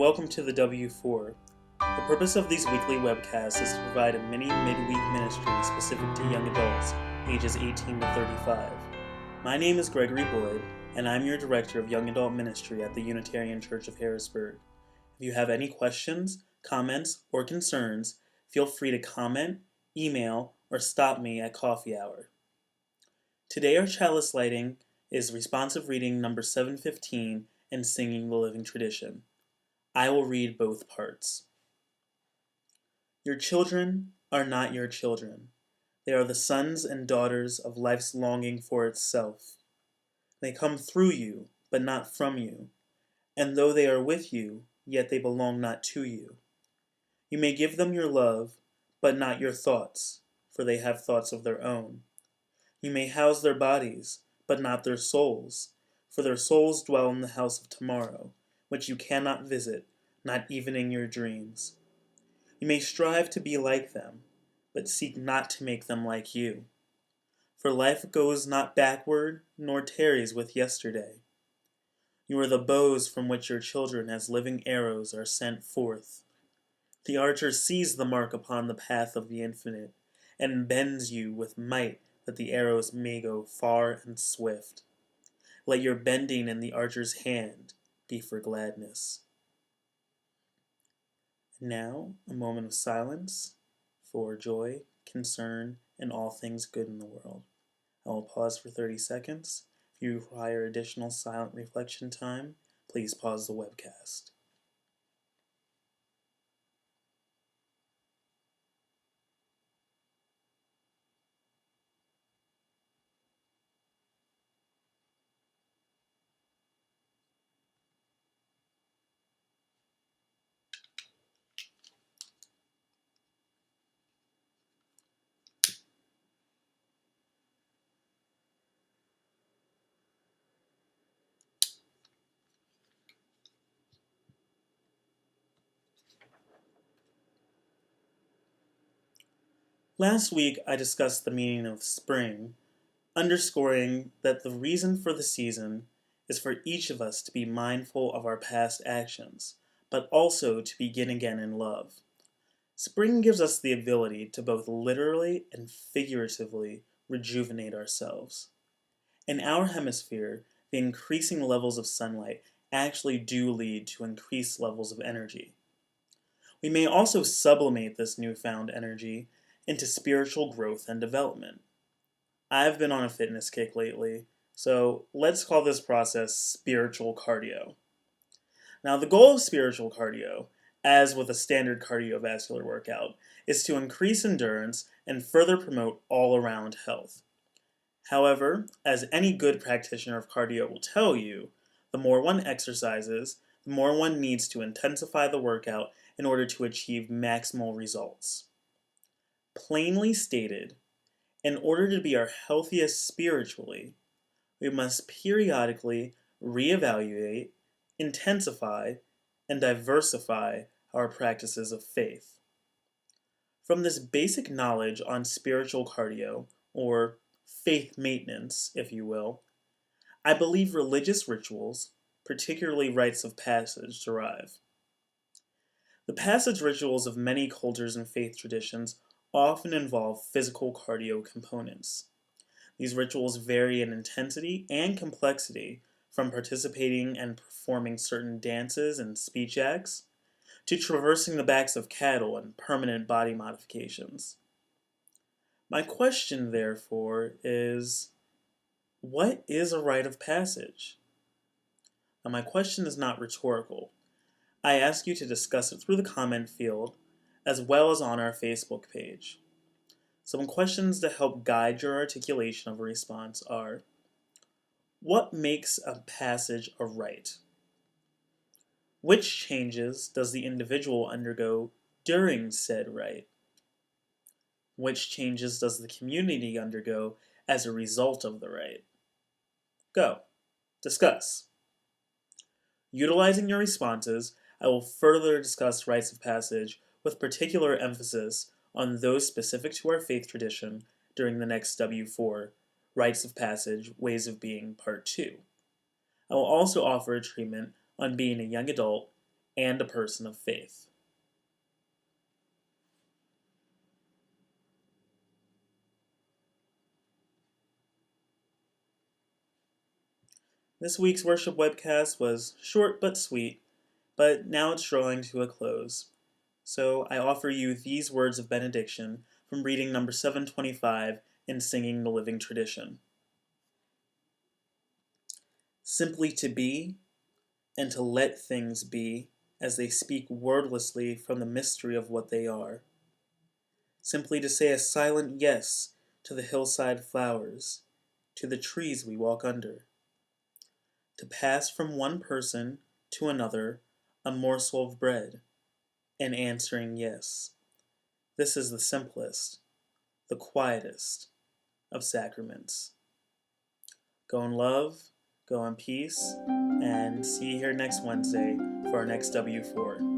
welcome to the W4. The purpose of these weekly webcasts is to provide a mini midweek ministry specific to young adults, ages 18 to 35. My name is Gregory Boyd, and I'm your Director of Young Adult Ministry at the Unitarian Church of Harrisburg. If you have any questions, comments, or concerns, feel free to comment, email, or stop me at coffee hour. Today our chalice lighting is responsive reading number 715 and singing the living tradition. I will read both parts. Your children are not your children. They are the sons and daughters of life's longing for itself. They come through you, but not from you. And though they are with you, yet they belong not to you. You may give them your love, but not your thoughts, for they have thoughts of their own. You may house their bodies, but not their souls, for their souls dwell in the house of tomorrow, which you cannot visit, not even in your dreams. You may strive to be like them, but seek not to make them like you. For life goes not backward, nor tarries with yesterday. You are the bows from which your children as living arrows are sent forth. The archer sees the mark upon the path of the infinite, and bends you with might that the arrows may go far and swift. Let your bending in the archer's hand be for gladness. Now, a moment of silence for joy, concern, and all things good in the world. I will pause for 30 seconds. If you require additional silent reflection time, please pause the webcast. Last week, I discussed the meaning of spring, underscoring that the reason for the season is for each of us to be mindful of our past actions, but also to begin again in love. Spring gives us the ability to both literally and figuratively rejuvenate ourselves. In our hemisphere, the increasing levels of sunlight actually do lead to increased levels of energy. We may also sublimate this newfound energy into spiritual growth and development. I've been on a fitness kick lately, so let's call this process spiritual cardio. Now, the goal of spiritual cardio, as with a standard cardiovascular workout, is to increase endurance and further promote all-around health. However, as any good practitioner of cardio will tell you, the more one exercises, the more one needs to intensify the workout in order to achieve maximal results. Plainly stated, in order to be our healthiest spiritually, we must periodically reevaluate, intensify, and diversify our practices of faith. From this basic knowledge on spiritual cardio, or faith maintenance, if you will, I believe religious rituals, particularly rites of passage, derive. The passage rituals of many cultures and faith traditions often involve physical cardio components. These rituals vary in intensity and complexity, from participating and performing certain dances and speech acts, to traversing the backs of cattle and permanent body modifications. My question, therefore, is, what is a rite of passage? Now, my question is not rhetorical. I ask you to discuss it through the comment field, as well as on our Facebook page. Some questions to help guide your articulation of a response are: what makes a passage a rite? Which changes does the individual undergo during said rite? Which changes does the community undergo as a result of the rite? Go. Discuss. Utilizing your responses, I will further discuss rites of passage with particular emphasis on those specific to our faith tradition during the next W4, Rites of Passage, Ways of Being, Part 2. I will also offer a treatment on being a young adult and a person of faith. This week's worship webcast was short but sweet, but now it's drawing to a close. So I offer you these words of benediction from reading number 725 in Singing the Living Tradition. Simply to be, and to let things be as they speak wordlessly from the mystery of what they are. Simply to say a silent yes to the hillside flowers, to the trees we walk under. To pass from one person to another a morsel of bread, an answering yes. This is the simplest, the quietest of sacraments. Go in love, go in peace, and see you here next Wednesday for our next W4.